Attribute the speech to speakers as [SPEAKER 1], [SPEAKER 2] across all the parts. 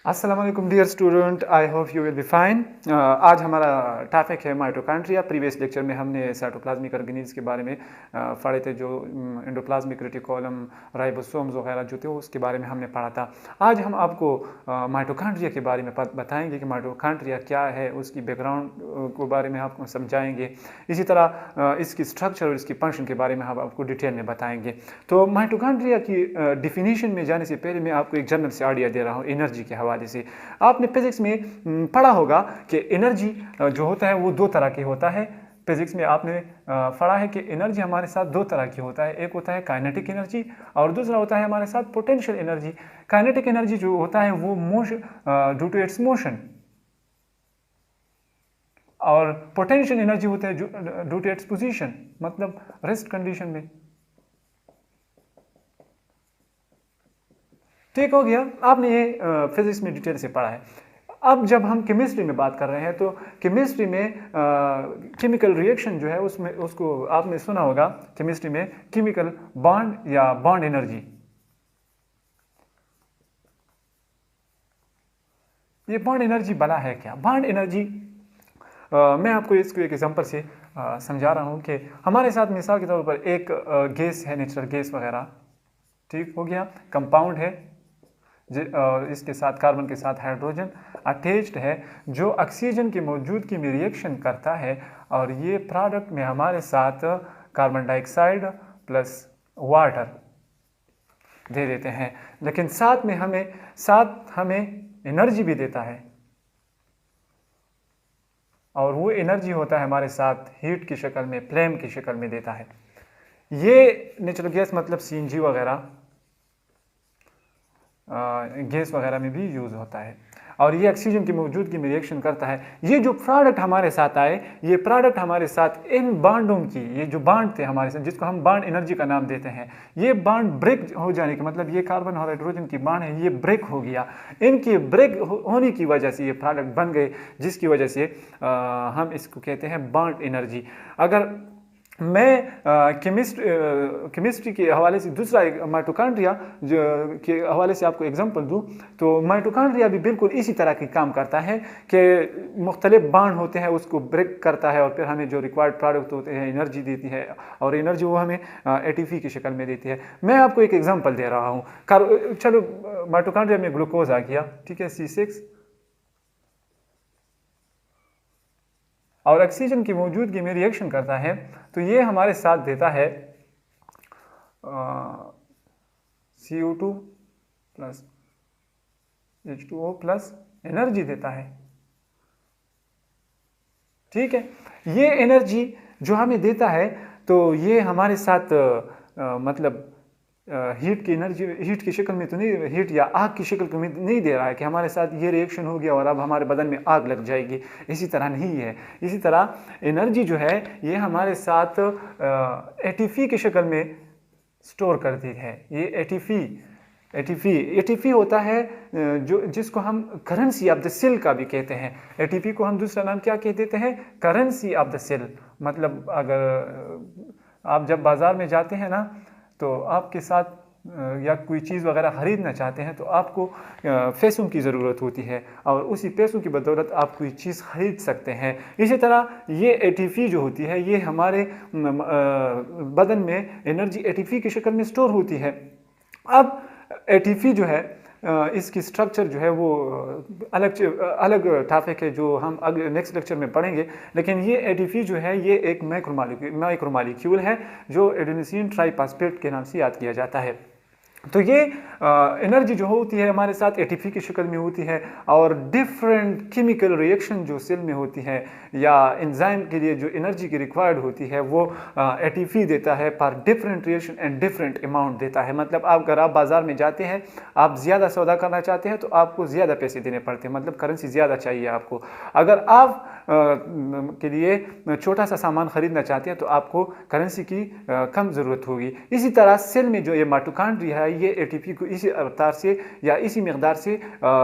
[SPEAKER 1] अस्सलाम वालेकुम dear student, I hope you will be fine. आज हमारा टॉपिक है माइटोकॉन्ड्रिया। प्रीवियस लेक्चर में हमने साइटोप्लाज्मिक ऑर्गेनील्स के बारे में पढ़े थे, जो एंडोप्लाज्मिक रेटिकुलम, राइबोसोम्स वगैरह जो थे उसके बारे में हमने पढ़ा था। आज हम आपको माइटोकॉन्ड्रिया के बारे में बताएंगे कि माइटोकॉन्ड्रिया क्या है, उसकी बैकग्राउंड को बारे में आपको समझाएंगे। इसी तरह इसकी स्ट्रक्चर और इसकी फंक्शन के बारे में हम आपको डिटेल में बताएंगे। तो माइटोकॉन्ड्रिया की डिफिनीशन में जाने से पहले मैं आपको एक जनरल से आइडिया दे रहा हूँ एनर्जी के हवाले से। आपने फिजिक्स में पढ़ा होगा कि एनर्जी जो होता है वो दो तरह के होता है। फिजिक्स में आपने पढ़ा है कि एनर्जी हमारे साथ दो तरह की होता है, एक होता है काइनेटिक एनर्जी और दूसरा होता है हमारे साथ पोटेंशियल एनर्जी। काइनेटिक एनर्जी जो होता है वो motion due to its motion, और पोटेंशियल एनर्जी होता है ड्यू टू इट्स पोजीशन, मतलब रेस्ट कंडीशन में। ठीक हो गया, आपने ये फिजिक्स में डिटेल से पढ़ा है। अब जब हम केमिस्ट्री में बात कर रहे हैं तो केमिस्ट्री में केमिकल रिएक्शन जो है उसमें उसको आपने सुना होगा केमिस्ट्री में केमिकल बॉन्ड या बॉन्ड एनर्जी। ये बॉन्ड एनर्जी बला है क्या? बॉन्ड एनर्जी मैं आपको इसको एक एग्जांपल से समझा रहा हूँ कि हमारे साथ मिसाल के तौर पर एक गैस है, नेचुरल गैस वगैरह, ठीक हो गया, कंपाउंड है, इसके साथ कार्बन के साथ हाइड्रोजन अटैच्ड है, जो ऑक्सीजन की मौजूदगी में रिएक्शन करता है, और ये प्रोडक्ट में हमारे साथ कार्बन डाइऑक्साइड प्लस वाटर दे देते हैं, लेकिन साथ हमें एनर्जी भी देता है, और वो एनर्जी होता है हमारे साथ हीट की शक्ल में, फ्लेम की शक्ल में देता है। ये नेचुरल गैस मतलब सीएनजी वगैरह गैस वगैरह में भी यूज़ होता है, और ये ऑक्सीजन की मौजूदगी में रिएक्शन करता है। ये जो प्रोडक्ट हमारे साथ आए, ये प्रोडक्ट हमारे साथ इन बांडों की, ये जो बांड थे हमारे साथ जिसको हम बांड एनर्जी का नाम देते हैं, ये बांड ब्रेक हो जाने का मतलब ये कार्बन और हाइड्रोजन की बांड है, ये ब्रेक हो गया। इनके ब्रेक होने की वजह से ये प्रोडक्ट बन गए, जिसकी वजह से हम इसको कहते हैं बांड एनर्जी। अगर मैं केमिस्ट्री के हवाले से दूसरा माइटोकॉन्ड्रिया के हवाले से आपको एग्जांपल दूं, तो माइटोकॉन्ड्रिया भी बिल्कुल इसी तरह की काम करता है कि मुख्तलिफ बांड होते हैं, उसको ब्रेक करता है और फिर हमें जो रिक्वायर्ड प्रोडक्ट होते हैं एनर्जी देती है, और एनर्जी वो हमें एटीपी की शक्ल में देती है। मैं आपको एक एग्जाम्पल दे रहा हूँ। चलो, माइटोकॉन्ड्रिया में ग्लूकोज आ गया, ठीक है, C6, और ऑक्सीजन की मौजूदगी में रिएक्शन करता है, तो ये हमारे साथ देता है CO2 plus H2O plus energy देता है। ठीक है, ये एनर्जी जो हमें देता है, तो ये हमारे साथ मतलब हीट की एनर्जी, हीट की शक्ल में तो नहीं, हीट या आग की शक्ल में नहीं दे रहा है कि हमारे साथ ये रिएक्शन हो गया और अब हमारे बदन में आग लग जाएगी, इसी तरह नहीं है। इसी तरह एनर्जी जो है ये हमारे साथ एटीपी की शक्ल में स्टोर करती है। ये एटीपी होता है जो जिसको हम करेंसी ऑफ द सेल का भी कहते हैं। एटीपी को हम दूसरा नाम क्या कह देते हैं? Currency of the cell. मतलब अगर आप जब बाज़ार में जाते हैं ना, तो आपके साथ या कोई चीज़ वगैरह ख़रीदना चाहते हैं तो आपको पैसों की ज़रूरत होती है, और उसी पैसों की बदौलत आप कोई चीज़ ख़रीद सकते हैं। इसी तरह ये एटीपी जो होती है ये हमारे बदन में एनर्जी एटीपी की शक्ल में स्टोर होती है। अब एटीपी जो है इसकी स्ट्रक्चर जो है वो अलग टॉपिक है जो हम नेक्स्ट लेक्चर में पढ़ेंगे, लेकिन ये एटीपी जो है ये एक माइक्रोमॉलिक्यूल है जो एडेनोसिन ट्राइफॉस्फेट के नाम से याद किया जाता है। तो ये एनर्जी जो होती है हमारे साथ एटीपी की शक्ल में होती है, और डिफरेंट केमिकल रिएक्शन जो सेल में होती है या एंजाइम के लिए जो एनर्जी की रिक्वायर्ड होती है वो एटीपी देता है पर different reaction and different amount देता है। मतलब अगर आप बाज़ार में जाते हैं, आप ज़्यादा सौदा करना चाहते हैं तो आपको ज़्यादा पैसे देने पड़ते हैं, मतलब करेंसी ज़्यादा चाहिए आपको। अगर आप के लिए छोटा सा सामान ख़रीदना चाहते हैं तो आपको करेंसी की कम ज़रूरत होगी। इसी तरह सेल में जो ये माइटोकॉन्ड्रिया है ये एटीपी को इसी रफ्तार से या इसी मकदार से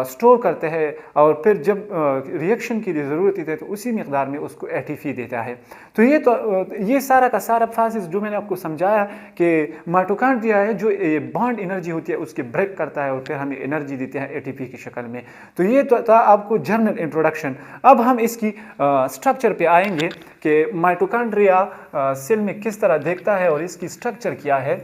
[SPEAKER 1] स्टोर करते हैं और फिर जब रिएक्शन के लिए ज़रूरत होती है तो उसी मकदार में उसको एटीपी देता है। तो ये सारा का सारा प्रोसेस जो मैंने आपको समझाया कि माइटोकॉन्ड्रिया है जो बॉन्ड एनर्जी होती है उसके ब्रेक करता है और फिर हमें एनर्जी देते हैं एटीपी की शक्ल में। तो ये तो था आपको जनरल इंट्रोडक्शन। अब हम इसकी स्ट्रक्चर पे आएंगे कि माइटोकॉन्ड्रिया सेल में किस तरह देखता है और इसकी स्ट्रक्चर क्या है।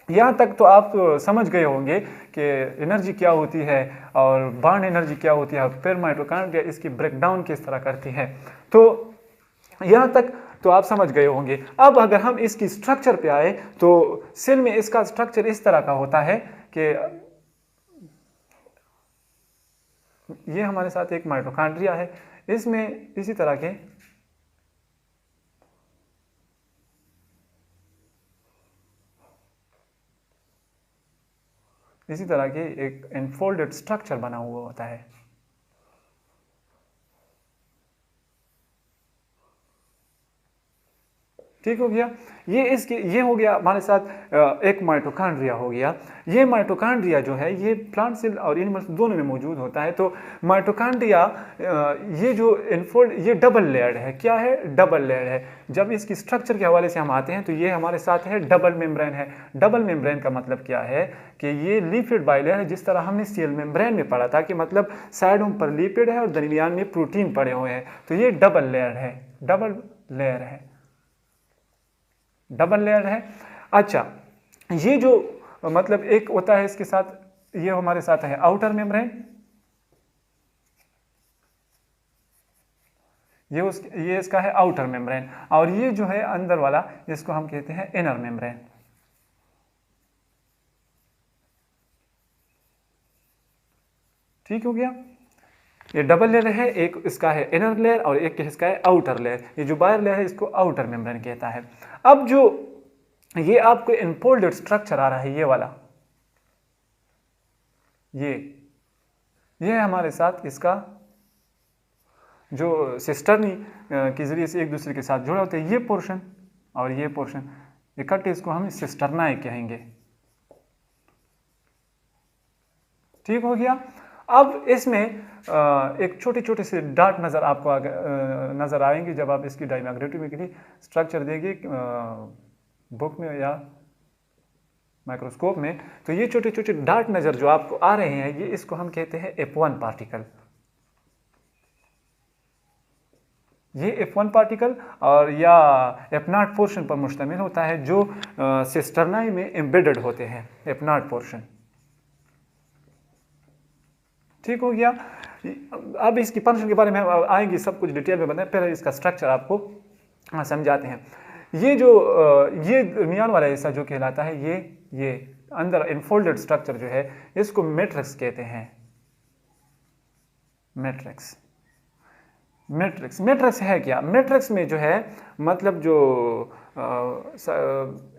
[SPEAKER 1] यहाँ तक तो आप समझ गए होंगे कि एनर्जी क्या होती है और बॉन्ड एनर्जी क्या होती है, फिर माइटोकॉन्ड्रिया इसकी ब्रेकडाउन किस तरह करती है। तो यहाँ तक तो आप समझ गए होंगे। अब अगर हम इसकी स्ट्रक्चर पे आए तो सेल में इसका स्ट्रक्चर इस तरह का होता है कि ये हमारे साथ एक माइटोकॉन्ड्रिया है, इसमें इसी तरह के एक इनफोल्डेड स्ट्रक्चर बना हुआ होता है। ठीक हो गया। ये हो गया हमारे साथ एक माइटोकॉन्ड्रिया हो गया। ये माइटोकॉन्ड्रिया जो है ये प्लांट सेल और एनिमल दोनों में मौजूद होता है। तो माइटोकॉन्ड्रिया ये जो इनफोल्ड ये डबल लेयर्ड है। क्या है? डबल लेयर्ड है। जब इसकी स्ट्रक्चर के हवाले से हम आते हैं तो ये हमारे साथ है डबल मेम्ब्रेन है। डबल मेम्ब्रेन का मतलब क्या है कि ये लिपिड बाइलेयर है, जिस तरह हमने सेल मेम्ब्रेन में पढ़ा था कि मतलब साइडों पर लिपिड है और दरमियान में प्रोटीन पड़े हुए हैं। तो ये डबल लेयर है, डबल लेयर है, डबल लेयर है। अच्छा, ये जो मतलब एक होता है इसके साथ, ये हमारे साथ है आउटर मेम्ब्रेन, ये इसका है आउटर मेम्ब्रेन, और ये जो है अंदर वाला इसको हम कहते हैं इनर मेम्ब्रेन। ठीक हो गया। ये डबल लेयर है, एक इसका है इनर लेयर और एक इसका है आउटर लेयर। ये जो बाहर लेयर है इसको आउटर मेम्ब्रेन कहता है। अब जो ये आपको इनफोल्डेड स्ट्रक्चर आ रहा है, ये वाला, ये हमारे साथ इसका जो सिस्टर्नी के जरिए से एक दूसरे के साथ जुड़े होते हैं, ये पोर्शन और ये पोर्शन इकट्ठे, इसको हम सिस्टर्नाई कहेंगे। ठीक हो गया। अब इसमें एक छोटे छोटे से डाट नज़र आपको नज़र आएंगे जब आप इसकी डायग्रामेटिकली स्ट्रक्चर देंगे बुक में या माइक्रोस्कोप में। तो ये छोटे छोटे डाट नज़र जो आपको आ रहे हैं, ये इसको हम कहते हैं F1 पार्टिकल। ये F1 पार्टिकल और या F0 पोर्शन पर मुश्तमिल होता है जो सिस्टर्नाई में एम्बेडेड होते हैं, F0 पोर्शन। ठीक हो गया। अब इसकी फंक्शन के बारे में आएंगे, सब कुछ डिटेल में बताएं, पहले इसका स्ट्रक्चर आपको समझाते हैं। ये जो ये दरमियान वाला हिस्सा जो कहलाता है, ये अंदर इनफोल्डेड स्ट्रक्चर जो है इसको मैट्रिक्स कहते हैं। मैट्रिक्स है क्या? मैट्रिक्स में जो है मतलब जो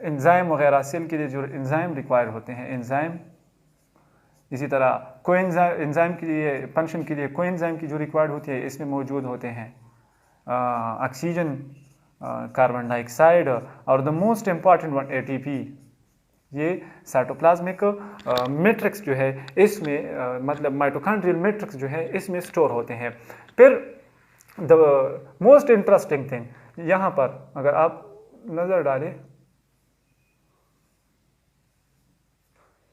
[SPEAKER 1] एंजाइम वगैरह सेल के लिए जो एंजाइम रिक्वायर होते हैं, एंजाइम, इसी तरह कोएंजाइम के लिए फंक्शन के लिए कोएंजाइम की जो रिक्वायर्ड होती है इसमें मौजूद होते हैं ऑक्सीजन, कार्बन डाइऑक्साइड और the most important one ATP. ये साइटोप्लाज्मिक मैट्रिक्स जो है इसमें मतलब माइटोकॉन्ड्रियल मैट्रिक्स जो है इसमें स्टोर होते हैं। फिर द मोस्ट इंटरेस्टिंग थिंग, यहाँ पर अगर आप नज़र डालें,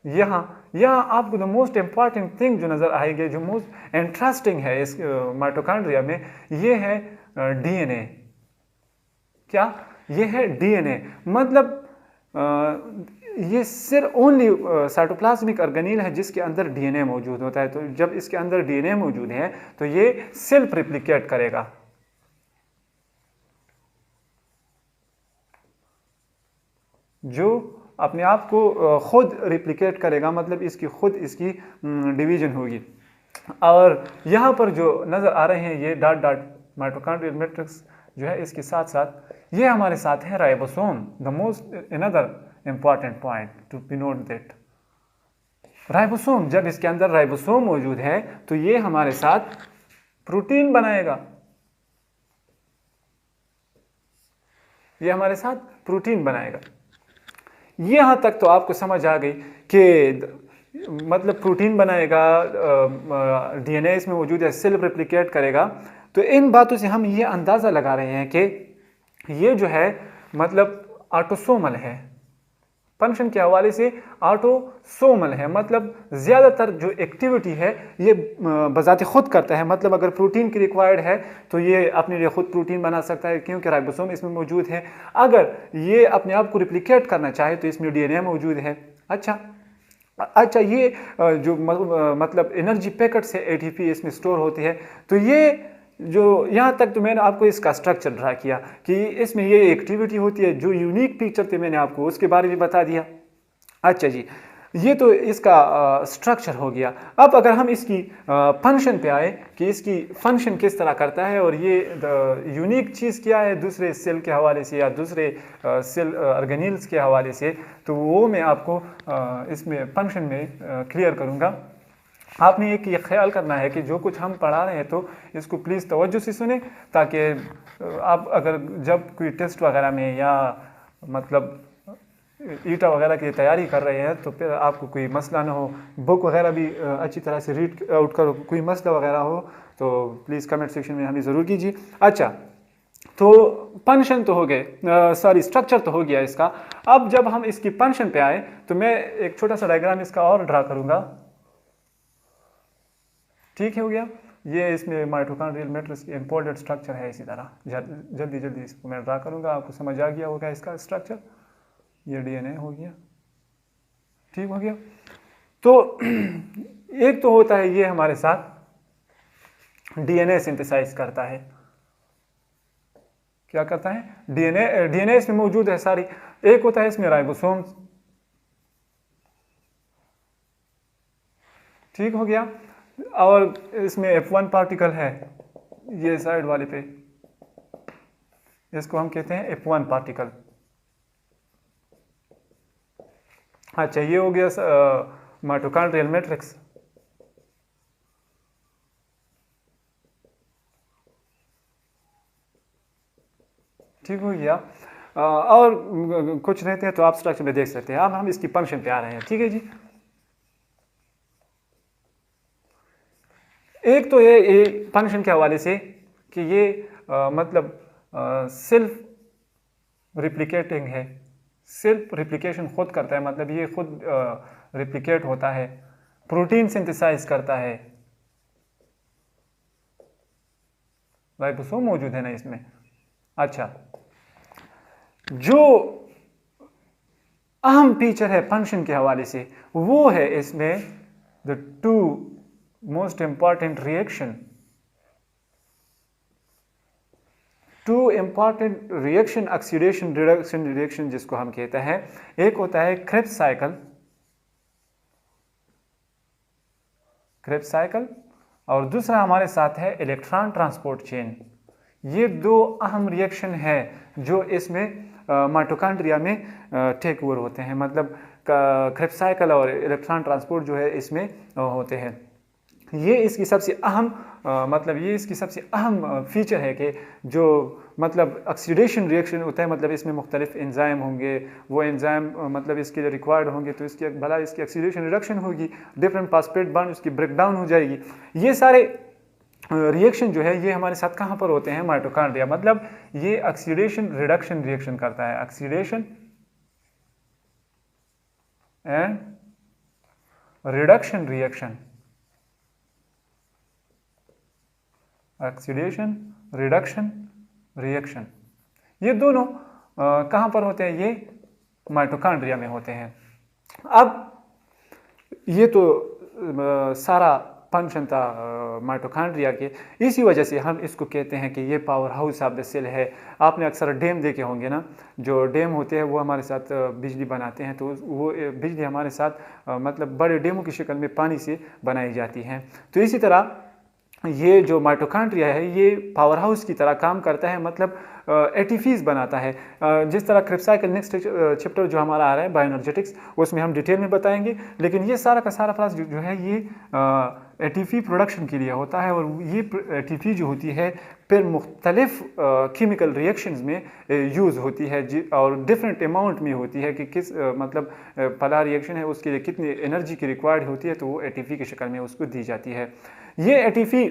[SPEAKER 1] यहाँ आपको द मोस्ट इम्पॉर्टेंट थिंग जो नज़र आएगी, जो मोस्ट इंटरेस्टिंग है इस माइटोकॉन्ड्रिया में, ये है डीएनए। क्या? ये है डीएनए। मतलब ये सिर्फ ओनली साइटोप्लाज्मिक ऑर्गेनील है जिसके अंदर डीएनए मौजूद होता है। तो जब इसके अंदर डीएनए मौजूद है तो ये सेल्फ रिप्लिकेट करेगा। जो अपने आप को खुद रिप्लिकेट करेगा, मतलब इसकी खुद इसकी डिवीजन होगी। और यहाँ पर जो नज़र आ रहे हैं ये डॉट डॉट माइटोकॉन्ड्रियल मैट्रिक्स जो है, इसके साथ साथ ये हमारे साथ है ribosome. The most another important point two denote that ribosome, जब इसके अंदर राइबोसोम मौजूद है तो ये हमारे साथ प्रोटीन बनाएगा। ये हमारे साथ प्रोटीन बनाएगा। यहाँ तक तो आपको समझ आ गई कि मतलब प्रोटीन बनाएगा, डीएनए इसमें मौजूद है, सेल्फ रेप्लिकेट करेगा। तो इन बातों से हम ये अंदाज़ा लगा रहे हैं कि ये जो है मतलब ऑटोसोमल है, फंक्शन के हवाले से ऑटोसोमल है, मतलब ज़्यादातर जो एक्टिविटी है ये बजाते खुद करता है। मतलब अगर प्रोटीन की रिक्वायर्ड है तो ये अपने लिए खुद प्रोटीन बना सकता है क्योंकि राइबोसोम इसमें मौजूद है। अगर ये अपने आप को रिप्लिकेट करना चाहे तो इसमें डीएनए मौजूद है। अच्छा, ये जो मतलब एनर्जी पैकेट्स है एटीपी इसमें स्टोर होती है। तो ये जो यहाँ तक तो मैंने आपको इसका स्ट्रक्चर ड्रा किया कि इसमें ये एक्टिविटी होती है, जो यूनिक पिक्चर थे मैंने आपको उसके बारे में बता दिया। अच्छा जी, ये तो इसका स्ट्रक्चर हो गया। अब अगर हम इसकी फंक्शन पे आए कि इसकी फंक्शन किस तरह करता है और ये यूनिक चीज़ क्या है दूसरे सेल के हवाले से या दूसरे सेल ऑर्गेनेल्स के हवाले से, तो वो मैं आपको इसमें फंक्शन में क्लियर करूँगा। आपने एक ये ख्याल करना है कि जो कुछ हम पढ़ा रहे हैं तो इसको प्लीज़ तवज्जो से सुने, ताकि आप अगर जब कोई टेस्ट वगैरह में या मतलब ईटा वगैरह की तैयारी कर रहे हैं तो फिर आपको कोई मसला ना हो, बुक वगैरह भी अच्छी तरह से रीड आउट करो, कोई मसला वगैरह हो तो प्लीज़ कमेंट सेक्शन में हमें ज़रूर कीजिए। अच्छा, तो फंक्शन तो हो गए, सॉरी स्ट्रक्चर तो हो गया इसका। अब जब हम इसकी फंक्शन पे आए तो मैं एक छोटा सा डायग्राम इसका और ड्रा करूँगा। ठीक है, हो गया। ये इसमें माइटोकॉन्ड्रियल मैट्रिक्स की इंपॉर्टेंट स्ट्रक्चर है। इसी तरह जल्दी इसको मैं ड्रा करूँगा, आपको समझ आ गया होगा इसका स्ट्रक्चर। ये डीएनए हो गया, ठीक हो गया। तो एक तो होता है ये हमारे साथ डीएनए सिंथेसाइज करता है। क्या करता है? डीएनए इसमें मौजूद है सारी। एक होता है इसमें राइबोसोम्स, ठीक हो गया। और इसमें F1 पार्टिकल है, ये साइड वाले पे, इसको हम कहते हैं F1 पार्टिकल। अच्छा, ये हो गया माइटोकॉन्ड्रियल मैट्रिक्स। ठीक हो गया। और कुछ रहते हैं तो आप स्ट्रक्चर में देख सकते हैं। अब हम इसकी फंक्शन पे आ रहे हैं, ठीक है जी। एक तो ये फंक्शन के हवाले से कि ये मतलब सेल्फ रिप्लिकेटिंग है, सेल्फ रिप्लिकेशन खुद करता है, मतलब ये खुद रिप्लिकेट होता है, प्रोटीन सिंथेसाइज करता है। राइबोसोम मौजूद है ना इसमें। अच्छा, जो अहम फीचर है फंक्शन के हवाले से वो है इसमें the two most important reaction, two important reaction, oxidation reduction reaction जिसको हम कहते हैं। एक होता है क्रेब्स साइकिल और दूसरा हमारे साथ है इलेक्ट्रॉन ट्रांसपोर्ट चेन। ये दो अहम रिएक्शन है जो इसमें माइटोकॉन्ड्रिया में टेक ओवर होते हैं, मतलब क्रेब्स साइकिल और इलेक्ट्रॉन ट्रांसपोर्ट जो है इसमें होते हैं। ये इसकी सबसे अहम मतलब ये इसकी सबसे अहम फीचर है कि जो मतलब ऑक्सीडेशन रिएक्शन होता है, मतलब इसमें मुख्तलिफ एंजाइम होंगे, वो एंजाइम मतलब इसके लिए रिक्वायर्ड होंगे, तो इसकी भला इसकी ऑक्सीडेशन रिडक्शन होगी, डिफरेंट फॉस्फेट बॉन्ड उसकी ब्रेकडाउन हो जाएगी। ये सारे रिएक्शन जो है ये हमारे साथ कहाँ पर होते हैं? माइटोकॉन्ड्रिया। मतलब ये ऑक्सीडेशन रिडक्शन रिएक्शन करता है, oxidation and reduction reaction, oxidation reduction reaction, ये दोनों कहाँ पर होते हैं? ये माइटोकॉन्ड्रिया में होते हैं। अब ये तो सारा फंक्शन था माइटोकॉन्ड्रिया के, इसी वजह से हम इसको कहते हैं कि ये powerhouse of the cell है। आपने अक्सर डैम देखे होंगे ना, जो डैम होते हैं वो हमारे साथ बिजली बनाते हैं, तो वो बिजली हमारे साथ मतलब बड़े डैमों की शक्ल में पानी से बनाई जाती हैं। तो इसी तरह ये जो माइटोकॉन्ड्रिया है ये पावर हाउस की तरह काम करता है, मतलब एटीपीज बनाता है। जिस तरह क्रेब्स साइकिल नेक्स्ट चैप्टर जो हमारा आ रहा है बायोएनर्जेटिक्स, उसमें हम डिटेल में बताएंगे, लेकिन ये सारा का सारा प्रोसेस जो है ये एटीपी प्रोडक्शन के लिए होता है। और ये एटीपी जो होती है फिर मुख्तलिफ केमिकल रिएक्शंस में यूज़ होती है और डिफरेंट अमाउंट में होती है कि किस मतलब फला रिएक्शन है उसके लिए कितनी एनर्जी की रिक्वायर्ड होती है, तो वो एटीपी की शक्ल में उसको दी जाती है। ये एटीपी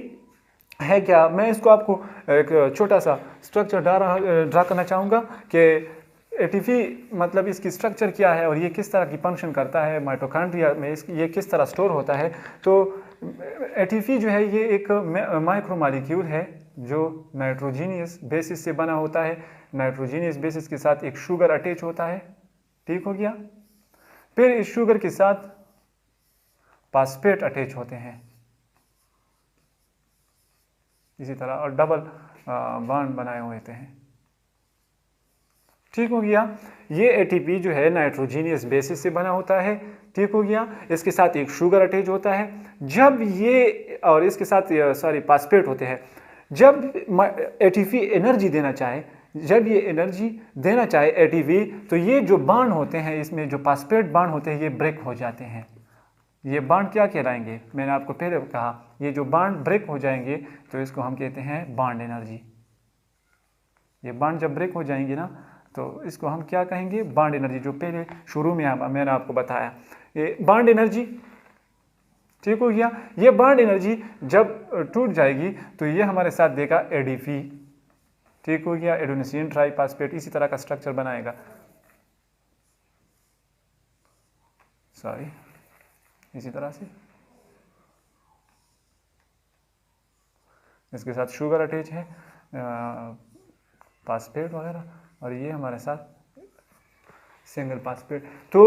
[SPEAKER 1] है क्या, मैं इसको आपको एक छोटा सा स्ट्रक्चर ड्रा करना चाहूँगा कि एटीपी मतलब इसकी स्ट्रक्चर क्या है और ये किस तरह की फंक्शन करता है माइटोकॉन्ड्रिया में, ये किस तरह स्टोर होता है। तो एटीपी जो है ये एक माइक्रोमॉलिक्यूल है जो नाइट्रोजीनियस बेसिस से बना होता है। नाइट्रोजीनियस बेसिस के साथ एक शुगर अटैच होता है, ठीक हो गया। फिर इस शुगर के साथ फास्फेट अटैच होते हैं इसी तरह, और डबल बॉन्ड बनाए हुए होते हैं, ठीक हो गया। ये एटीपी जो है नाइट्रोजीनियस बेसिस से बना होता है, ठीक हो गया। इसके साथ एक शुगर अटैच होता है। जब ये और इसके साथ फास्फेट होते हैं। जब एटीपी एनर्जी देना चाहे, जब ये एनर्जी देना चाहे एटीपी, तो ये जो बॉन्ड होते हैं इसमें जो फास्फेट बॉन्ड होते हैं ये ब्रेक हो जाते हैं। ये बॉन्ड क्या कहलाएंगे, मैंने आपको पहले कहा, ये जो बॉन्ड ब्रेक हो जाएंगे तो इसको हम कहते हैं बॉन्ड एनर्जी। ये बॉन्ड जब ब्रेक हो जाएंगे ना तो इसको हम क्या कहेंगे, बॉन्ड एनर्जी, जो पहले शुरू में मैंने आपको बताया, ये बॉन्ड एनर्जी, ठीक हो गया। ये बॉन्ड एनर्जी जब टूट जाएगी तो ये हमारे साथ देगा एडीपी, ठीक हो गया, एडेनोसिन ट्राइफॉस्फेट, इसी तरह का स्ट्रक्चर बनाएगा। सॉरी, इसी तरह से इसके साथ शुगर अटैच है, फास्फेट वगैरह, और ये हमारे साथ सिंगल फास्फेट। तो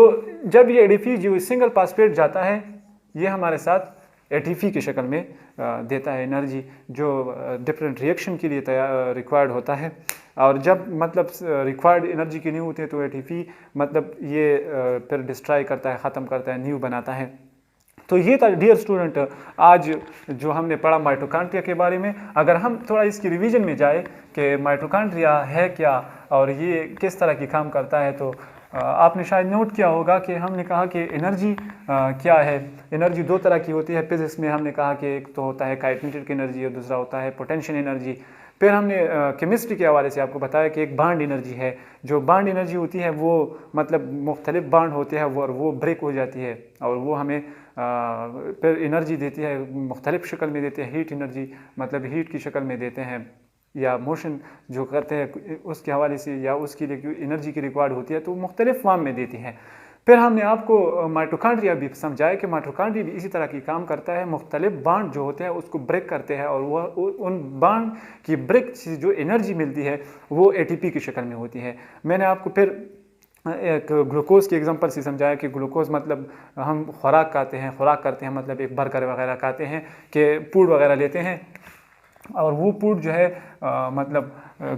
[SPEAKER 1] जब ये एडीपी जो सिंगल फास्फेट जाता है ये हमारे साथ एटीपी की शक्ल में देता है एनर्जी, जो डिफरेंट रिएक्शन के लिए रिक्वायर्ड होता है। और जब मतलब रिक्वायर्ड एनर्जी की न्यू होती है तो एटीपी मतलब ये फिर डिस्ट्रॉय करता है, ख़त्म करता है, न्यू बनाता है। तो ये था डियर स्टूडेंट आज जो हमने पढ़ा माइटोकॉन्ड्रिया के बारे में। अगर हम थोड़ा इसकी रिवीजन में जाए कि माइटोकॉन्ड्रिया है क्या और ये किस तरह की काम करता है, तो आपने शायद नोट किया होगा कि हमने कहा कि एनर्जी क्या है। एनर्जी दो तरह की होती है फिजिक्स में। हमने कहा कि एक तो होता है काइनेटिक एनर्जी और दूसरा होता है पोटेंशियल एनर्जी। फिर हमने केमिस्ट्री के हवाले से आपको बताया कि एक बॉन्ड एनर्जी है। जो बॉन्ड एनर्जी होती है वो मतलब मुख्तलिफ बॉन्ड होते हैं वो ब्रेक हो जाती है और वो हमें फिर एनर्जी देती है, मुख्तलिफ शक्ल में देते हैं। हीट एनर्जी मतलब हीट की शक्ल में देते हैं, या मोशन जो करते हैं उसके हवाले से, या उसके लिए एनर्जी की रिक्वायर्ड होती है तो मुख्तलिफ फॉर्म में देती है। फिर हमने आपको माइटोकॉन्ड्रिया भी समझाया कि माइटोकॉन्ड्रिया भी इसी तरह की काम करता है, मुख्तलिफ बॉन्ड जो होते हैं उसको ब्रेक करते हैं और वह उन बॉन्ड की ब्रेक से जो एनर्जी मिलती है वो एटीपी की शक्ल में होती है। मैंने आपको फिर एक ग्लूकोज के एग्जांपल से समझाया कि ग्लूकोज मतलब हम खुराक खाते हैं, खुराक करते हैं मतलब एक बर्गर वगैरह खाते हैं कि फूड वगैरह लेते हैं और वो फूड जो है मतलब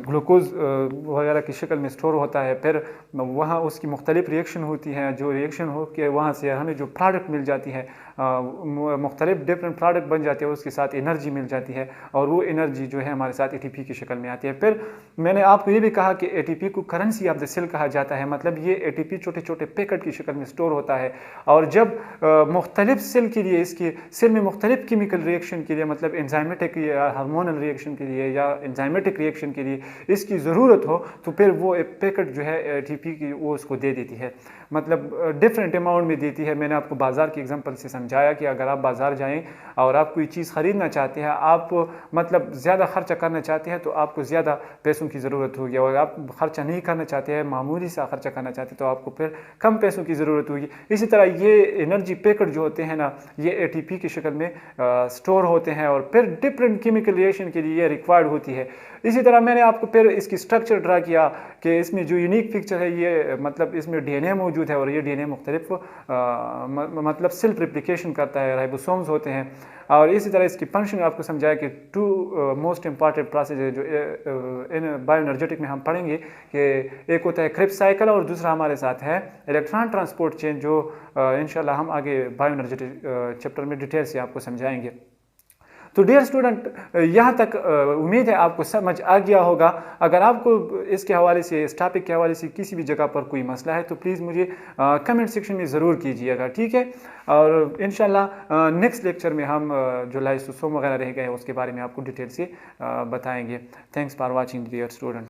[SPEAKER 1] ग्लूकोज वगैरह की शक्ल में स्टोर होता है। फिर वहाँ उसकी मुख्तलिफ रिएक्शन होती है, जो रिएक्शन हो के वहाँ से हमें जो प्रोडक्ट मिल जाती है, मुख्तलिफ डिफरेंट प्रोडक्ट बन जाते हैं, उसके साथ एनर्जी मिल जाती है और वो एनर्जी जो है हमारे साथ एटीपी की शक्ल में आती है। फिर मैंने आपको ये भी कहा कि एटीपी को करेंसी ऑफ द सेल कहा जाता है, मतलब ये एटीपी छोटे छोटे पैकेट की शक्ल में स्टोर होता है और जब मुख्तलिफ सेल के लिए, इसके सेल में मुख्तलिफ केमिकल रिएक्शन के लिए, मतलब एंजाइमेटिक या हार्मोनल रिएक्शन के लिए या एंजाइमेटिक रिएक्शन के लिए इसकी ज़रूरत हो तो फिर वो एक पैकेट जो है एटीपी की वो उसको दे देती है, मतलब डिफरेंट अमाउंट में देती है। मैंने आपको बाज़ार के एग्जांपल से समझाया कि अगर आप बाज़ार जाएं और आप कोई चीज़ ख़रीदना चाहते हैं, आप मतलब ज़्यादा खर्चा करना चाहते हैं तो आपको ज़्यादा पैसों की ज़रूरत होगी, और आप खर्चा नहीं करना चाहते हैं, मामूली सा खर्चा करना चाहते हैं तो आपको फिर कम पैसों की ज़रूरत होगी। इसी तरह ये एनर्जी पैकेट जो होते हैं ना, ये एटीपी की शक्ल में स्टोर होते हैं और फिर डिफरेंट केमिकल रिएक्शन के लिए रिक्वायर्ड होती है। इसी तरह मैंने आपको फिर इसकी स्ट्रक्चर ड्रा किया कि इसमें जो यूनिक पिक्चर है ये मतलब इसमें डीएनए मौजूद है और ये डीएनए मुख्तलिफ मतलब सेल्फ रिप्लिकेशन करता है, राइबोसोम्स होते हैं। और इसी तरह इसकी फंक्शन आपको समझाया कि टू मोस्ट इंपॉर्टेंट प्रोसेस है जो इन बायोएनर्जेटिक में हम पढ़ेंगे कि एक होता है क्रेब्स साइकिल और दूसरा हमारे साथ है इलेक्ट्रॉन ट्रांसपोर्ट चेन, जो इंशाल्लाह हम आगे बायोएनर्जेटिक चैप्टर में डिटेल से आपको समझाएंगे। तो डियर स्टूडेंट, यहाँ तक उम्मीद है आपको समझ आ गया होगा। अगर आपको इसके हवाले से, इस टॉपिक के हवाले से किसी भी जगह पर कोई मसला है तो प्लीज़ मुझे कमेंट सेक्शन में ज़रूर कीजिएगा, ठीक है। और इंशाल्लाह नेक्स्ट लेक्चर में हम जो लाइसोसोम वगैरह रह गए उसके बारे में आपको डिटेल से बताएंगे। Thanks for watching dear student.